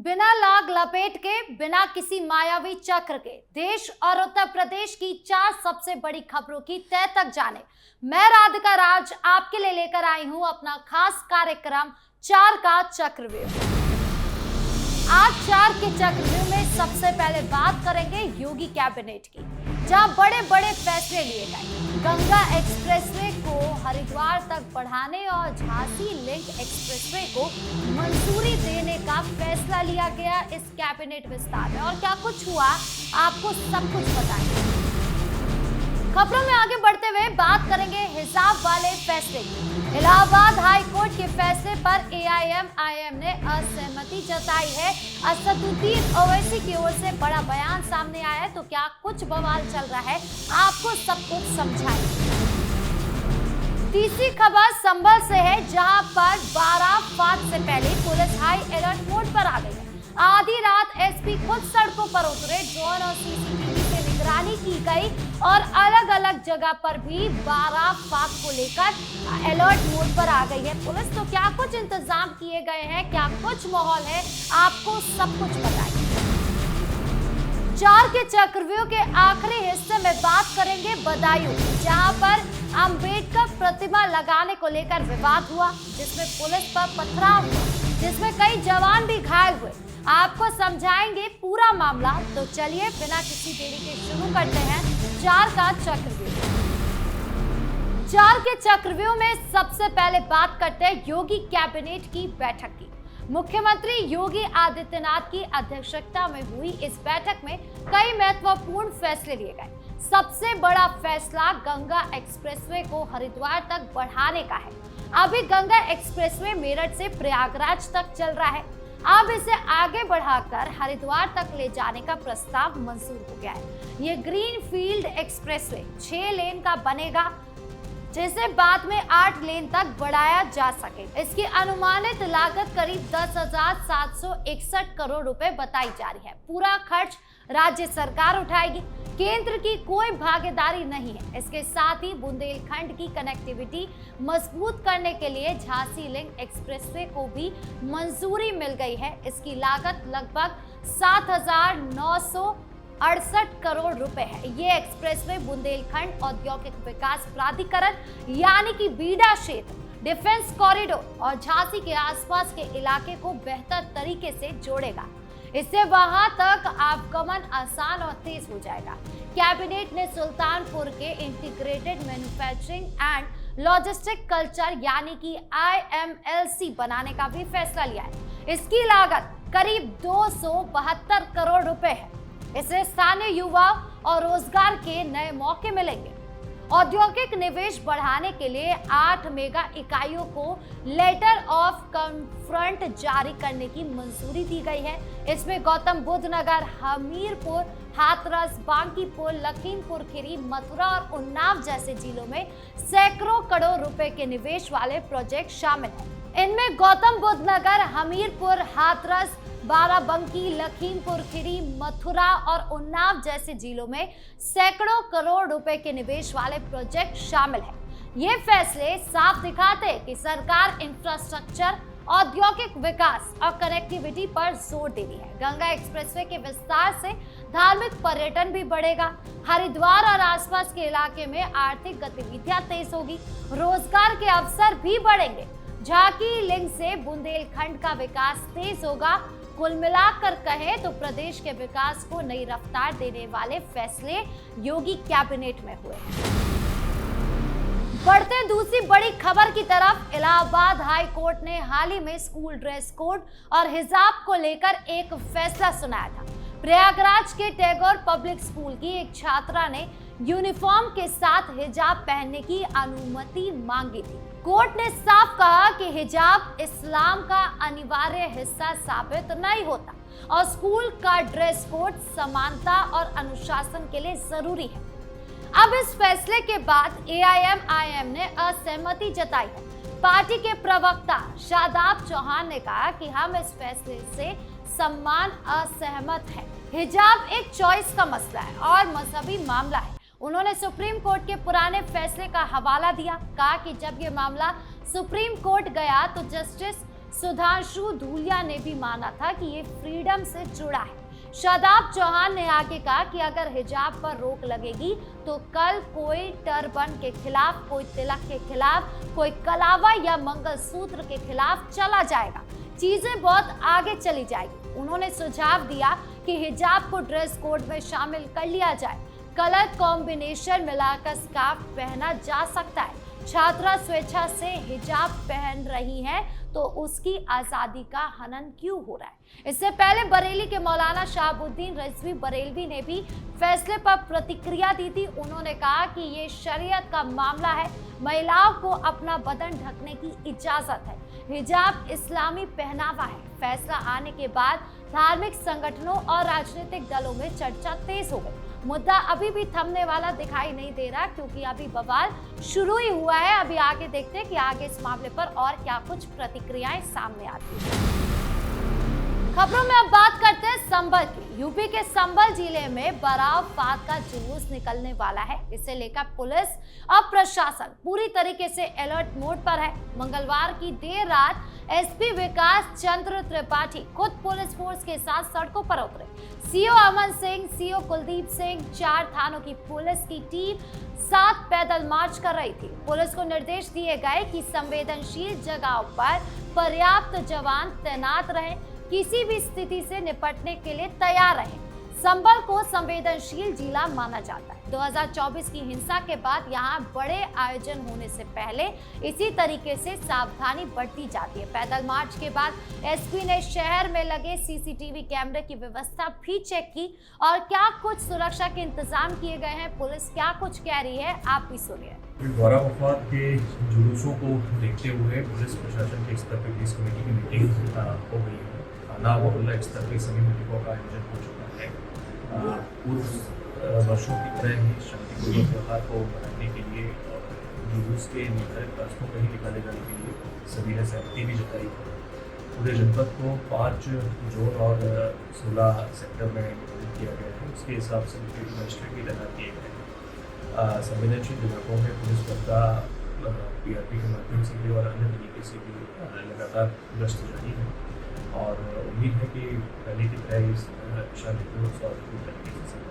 बिना लाग लपेट के, बिना किसी मायावी चक्र के देश और उत्तर प्रदेश की 4 सबसे बड़ी खबरों की तह तक जाने मैं राधिका राज आपके लिए लेकर आई हूं अपना खास कार्यक्रम 4 का चक्रव्यूह। आज 4 के चक्रव्यूह में सबसे पहले बात करेंगे योगी कैबिनेट की, जहां बड़े बड़े फैसले लिए गए। गंगा एक्सप्रेसवे को हरिद्वार तक बढ़ाने और झांसी लिंक एक्सप्रेसवे को मंजूरी देने का फैसला लिया गया इस कैबिनेट विस्तार में। और क्या कुछ हुआ, आपको सब कुछ बताएंगे। खबरों में आगे बढ़ते हुए बात करेंगे हिजाब वाले फैसले की। इलाहाबाद हाई कोर्ट के फैसले पर एआईएमआईएम ने असहमति जताई है। असदुद्दीन ओवैसी की ओर से बड़ा बयान सामने आया है, तो क्या कुछ बवाल चल रहा है, आपको सब कुछ समझाएंगे। तीसरी खबर संभल से है, जहां पर 12 फात से पहले पुलिस हाई अलर्ट मोड पर आ गई है। आधी रात एसपी खुद सड़कों पर उतरे, ड्रोन और सीसीटीवी से निगरानी की गई और अलग अलग जगह पर भी 12 फात को लेकर अलर्ट मोड पर आ गई है पुलिस। तो क्या कुछ इंतजाम किए गए हैं, क्या कुछ माहौल है, आपको सब कुछ बताएंगे। 4 के चक्रव्यूह के आखिरी हिस्से में बात करेंगे बदायूं, जहां पर अंबेडकर प्रतिमा लगाने को लेकर विवाद हुआ, जिसमें पुलिस पर पथराव हुआ, जिसमें कई जवान भी घायल हुए। आपको समझाएंगे पूरा मामला, तो चलिए बिना किसी देरी के शुरू करते हैं 4 का चक्रव्यूह। 4 के चक्रव्यूह में सबसे पहले बात करते हैं योगी कैबिनेट की बैठक की। मुख्यमंत्री योगी आदित्यनाथ की अध्यक्षता में हुई इस बैठक में कई महत्वपूर्ण फैसले लिए गए। सबसे बड़ा फैसला गंगा एक्सप्रेसवे को हरिद्वार तक बढ़ाने का है। अभी गंगा एक्सप्रेसवे मेरठ से प्रयागराज तक चल रहा है, अब इसे आगे बढ़ाकर हरिद्वार तक ले जाने का प्रस्ताव मंजूर हो गया है। ये ग्रीन फील्ड एक्सप्रेसवे 6 लेन का बनेगा, जिसे बाद में 8 लेन तक बढ़ाया जा सके। इसकी अनुमानित लागत करीब 10,761 करोड़ रुपए बताई जा रही है। पूरा खर्च राज्य सरकार उठाएगी, केंद्र की कोई भागीदारी नहीं है। इसके साथ ही बुंदेलखंड की कनेक्टिविटी मजबूत करने के लिए झांसी लिंक एक्सप्रेसवे को भी मंजूरी मिल गई है। इसकी लागत लगभग 7,968 करोड़ रुपए है। ये एक्सप्रेसवे बुंदेलखंड औद्योगिक विकास प्राधिकरण यानी कि बीडा क्षेत्र, डिफेंस कॉरिडोर और झांसी के आसपास के इलाके को बेहतर तरीके से जोड़ेगा। इससे वहां तक आवागमन आसान और तेज हो जाएगा। कैबिनेट ने सुल्तानपुर के integrated manufacturing and logistic culture यानी कि IMLC बनाने का भी फैसला लिया है। इसकी लागत करीब 272 करोड़ रुपए है। इससे स्थानीय युवा और रोजगार के नए मौके मिलेंगे। औद्योगिक निवेश बढ़ाने के लिए 8 मेगा इकाइयों को लेटर ऑफ कंफ्रंट जारी करने की मंजूरी दी गई है। इसमें गौतम बुद्ध नगर, हमीरपुर, हाथरस, बांकीपुर, लखीमपुर खीरी, मथुरा और उन्नाव जैसे जिलों में सैकड़ों करोड़ रुपए के निवेश वाले प्रोजेक्ट शामिल हैं। इनमें गौतम बुद्ध नगर, हमीरपुर, हाथरस, बाराबंकी, लखीमपुर खीरी, मथुरा और उन्नाव जैसे जिलों में सैकड़ों करोड़ रुपए के निवेश वाले प्रोजेक्ट शामिल हैं। ये फैसले साफ दिखाते हैं कि सरकार इंफ्रास्ट्रक्चर, औद्योगिक विकास और कनेक्टिविटी पर जोर दे रही है। गंगा एक्सप्रेसवे के विस्तार से धार्मिक पर्यटन भी बढ़ेगा। हरिद्वार और आसपास के इलाके में आर्थिक गतिविधियां तेज होगी, रोजगार के अवसर भी बढ़ेंगे। झांसी लिंक से बुंदेलखंड का विकास तेज होगा। कुल मिलाकर कहें तो प्रदेश के विकास को नई रफ्तार देने वाले फैसले योगी कैबिनेट में हुए हैं। बढ़ते हैं दूसरी बड़ी खबर की तरफ। इलाहाबाद हाई कोर्ट ने हाल ही में स्कूल ड्रेस कोड और हिजाब को लेकर एक फैसला सुनाया था। प्रयागराज के टैगोर पब्लिक स्कूल की एक छात्रा ने यूनिफॉर्म के साथ हिजाब पहनने की अनुमति मांगी थी। कोर्ट ने साफ कहा कि हिजाब इस्लाम का अनिवार्य हिस्सा साबित नहीं होता और स्कूल का ड्रेस कोड समानता और अनुशासन के लिए जरूरी है। अब इस फैसले के बाद एआईएमआईएम ने असहमति जताई है। पार्टी के प्रवक्ता शादाब चौहान ने कहा कि हम इस फैसले से सम्मान असहमत है। हिजाब एक चॉइस का मसला है और मजहबी मामला है। उन्होंने सुप्रीम कोर्ट के पुराने फैसले का हवाला दिया, कहा कि जब ये मामला सुप्रीम कोर्ट गया तो जस्टिस सुधांशु धूलिया ने भी माना था कि ये फ्रीडम से जुड़ा है। शादाब चौहान ने आगे कहा कि अगर हिजाब पर रोक लगेगी तो कल कोई टर्बन के खिलाफ, कोई तिलक के खिलाफ, कोई कलावा या मंगलसूत्र के खिलाफ चला जाएगा, चीजें बहुत आगे चली जाएगी। उन्होंने सुझाव दिया कि हिजाब को ड्रेस कोड में शामिल कर लिया जाए, कलर कॉम्बिनेशन मिलाकर स्कार्फ पहना जा सकता है। छात्रा स्वेच्छा से हिजाब पहन रही हैं तो उसकी आजादी का हनन क्यों हो रहा है? इससे पहले बरेली के मौलाना शहाबुद्दीन रिजवी बरेलवी ने भी फैसले पर प्रतिक्रिया दी थी। उन्होंने कहा कि ये शरीयत का मामला है, महिलाओं को अपना बदन ढकने की इजाजत है, हिजाब इस्लामी पहनावा है। फैसला आने के बाद धार्मिक संगठनों और राजनीतिक दलों में चर्चा तेज हो गई। मुद्दा अभी भी थमने वाला दिखाई नहीं दे रहा, क्योंकि अभी बवाल शुरू ही हुआ है। अभी आगे देखते हैं कि आगे इस मामले पर और क्या कुछ प्रतिक्रियाएं सामने आती हैं। खबरों में अब बात करते हैं संभल की। यूपी के संभल जिले में बराव फात का जुलूस निकलने वाला है। इसे लेकर पुलिस और प्रशासन पूरी तरीके से अलर्ट मोड पर है। मंगलवार की देर रात एसपी विकास चंद्र त्रिपाठी खुद पुलिस फोर्स के साथ सड़कों पर उतरे। सीओ अमन सिंह, सीओ कुलदीप सिंह, 4 थानों की पुलिस की टीम साथ पैदल मार्च कर रही थी। पुलिस को निर्देश दिए गए कि संवेदनशील जगहों पर पर्याप्त जवान तैनात रहें, किसी भी स्थिति से निपटने के लिए तैयार रहें। संभल को संवेदनशील जिला माना जाता है। 2024 की हिंसा के बाद यहाँ बड़े आयोजन होने से पहले इसी तरीके से सावधानी बरती जाती है। पैदल मार्च के बाद एसपी ने शहर में लगे सीसीटीवी कैमरे की व्यवस्था भी चेक की और क्या कुछ सुरक्षा के इंतजाम किए गए हैं, पुलिस क्या कुछ कह रही है, आप भी सुनिए। बराव वफात के जुलूसों को देखते हुए पुलिस प्रशासन के स्तर पर पुलिस कमेटी की मीटिंग हो गई है। थाना मोहल्ला स्तर पर सभी मीटिंगों का आयोजन हो चुका है। पूर्व वर्षों की तरह ही शांतिपूर्ण त्यौहार को मनाने के लिए और जुलूस के निर्धारित रास्तों पर ही निकाले जाने के लिए सभी ने सहमति भी जताई है। पूरे जनपद को 5 जोन और 16 सेक्टर में विभाजित किया गया है। उसके हिसाब से मजिस्ट्रेट भी तैनात किए गए हैं। संवेदनशील इलाकों में पुलिस बल का पीआरपी के माध्यम से भी और अन्य तरीके से भी लगातार गश्त जारी है और उम्मीद है कि पहले की तरह इस शांतिपूर्ण और तरीके से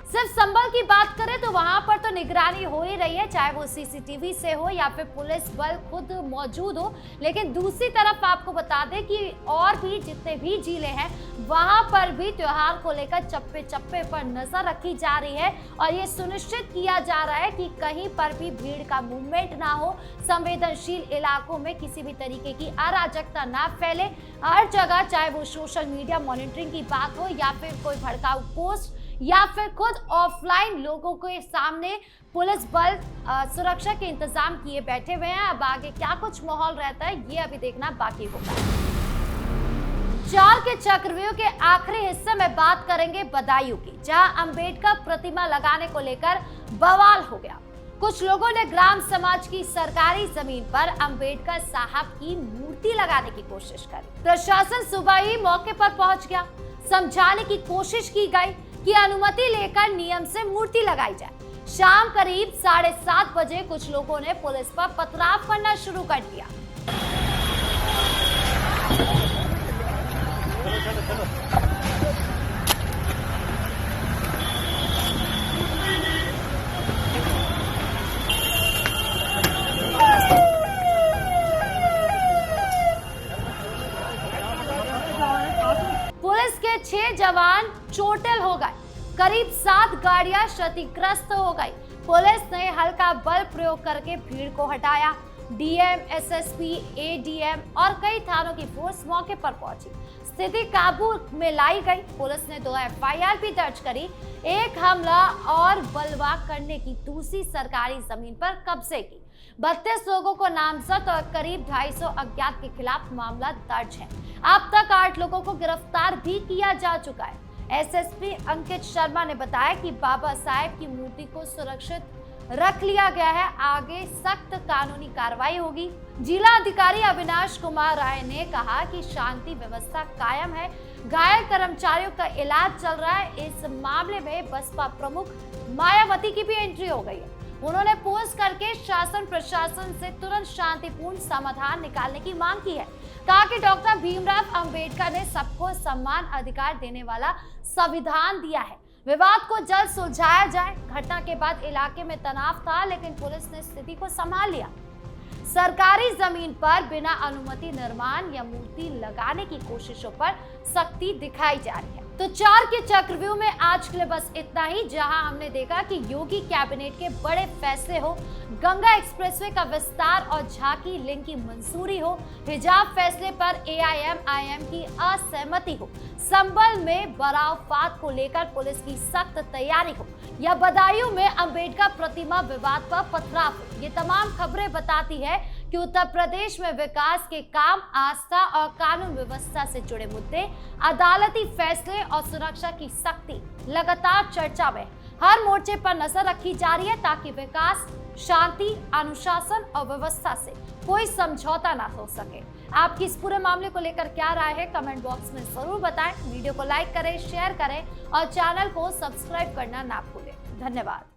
सिर्फ संभल की बात करें तो वहां पर तो निगरानी हो ही रही है, चाहे वो सीसीटीवी से हो या फिर पुलिस बल खुद मौजूद हो। लेकिन दूसरी तरफ आपको बता दें कि और भी जितने भी जिले हैं वहां पर भी त्योहार को लेकर चप्पे चप्पे पर नजर रखी जा रही है और ये सुनिश्चित किया जा रहा है कि कहीं पर भी भीड़ का मूवमेंट ना हो, संवेदनशील इलाकों में किसी भी तरीके की अराजकता ना फैले। हर जगह, चाहे वो सोशल मीडिया मॉनिटरिंग की बात हो या फिर कोई भड़काऊ पोस्ट या फिर खुद ऑफलाइन लोगों के सामने पुलिस बल सुरक्षा के इंतजाम किए बैठे हुए हैं। अब आगे क्या कुछ माहौल रहता है ये अभी देखना बाकी होगा। चार के चक्रव्यूह के आखिरी हिस्से में बात करेंगे बदायूं की, जहां अंबेडकर प्रतिमा लगाने को लेकर बवाल हो गया। कुछ लोगों ने ग्राम समाज की सरकारी जमीन पर अंबेडकर साहब की मूर्ति लगाने की कोशिश करी। प्रशासन सुबह ही मौके पर पहुंच गया। समझाने की कोशिश की गई कि अनुमति लेकर नियम से मूर्ति लगाई जाए। शाम करीब 7:30 बजे कुछ लोगों ने पुलिस पर पथराव करना शुरू कर दिया। पुलिस के 6 जवान चोटिल हो गए। करीब 7 गाड़ियां क्षतिग्रस्त हो गई। पुलिस ने हल्का बल प्रयोग करके भीड़ को हटाया। डीएम, एसएसपी, एडीएम और कई थानों की फोर्स मौके पर पहुंची। स्थिति काबू में लाई गई। पुलिस ने 2 एफआईआर भी दर्ज करी। एक हमला और बलवा करने की दूसरी सरकारी जमीन पर कब्जे की। 32 लोगों को नामजद और करीब 250 अज्ञात के खिलाफ मामला दर्ज है। अब तक 8 लोगों को गिरफ्तार भी किया जा चुका है। एसएसपी अंकित शर्मा ने बताया कि बाबा साहेब की मूर्ति को सुरक्षित रख लिया गया है। आगे सख्त कानूनी कार्रवाई होगी। जिला अधिकारी अविनाश कुमार राय ने कहा कि शांति व्यवस्था कायम है। घायल कर्मचारियों का इलाज चल रहा है। इस मामले में बसपा प्रमुख मायावती की भी एंट्री हो गई है। उन्होंने पोस्ट करके शासन प्रशासन से तुरंत शांतिपूर्ण समाधान निकालने की मांग की है। कहा कि डॉक्टर भीमराव अंबेडकर ने सबको समान अधिकार देने वाला संविधान दिया है, विवाद को जल्द सुलझाया जाए। घटना के बाद इलाके में तनाव था, लेकिन पुलिस ने स्थिति को संभाल लिया। सरकारी जमीन पर बिना अनुमति निर्माण या मूर्ति लगाने की कोशिशों पर सख्ती दिखाई जा रही है। तो 4 के चक्रव्यूह में आज के लिए बस इतना ही, जहां हमने देखा कि योगी कैबिनेट के बड़े फैसले हो, गंगा एक्सप्रेसवे का विस्तार और झांकी लिंक की मंजूरी हो, हिजाब फैसले पर AIM-IM की असहमति हो, संभल में बरावफात को लेकर पुलिस की सख्त तैयारी हो, या बदायूं में अंबेडकर प्रतिमा विवाद पर पथराव हो। ये तमाम खबरें बताती है कि उत्तर प्रदेश में विकास के काम, आस्था और कानून व्यवस्था से जुड़े मुद्दे, अदालती फैसले और सुरक्षा की सख्ती लगातार चर्चा में। हर मोर्चे पर नजर रखी जा रही है ताकि विकास, शांति, अनुशासन और व्यवस्था से कोई समझौता ना हो सके। आपकी इस पूरे मामले को लेकर क्या राय है, कमेंट बॉक्स में जरूर बताएं। वीडियो को लाइक करें, शेयर करें और चैनल को सब्सक्राइब करना ना भूलें। धन्यवाद।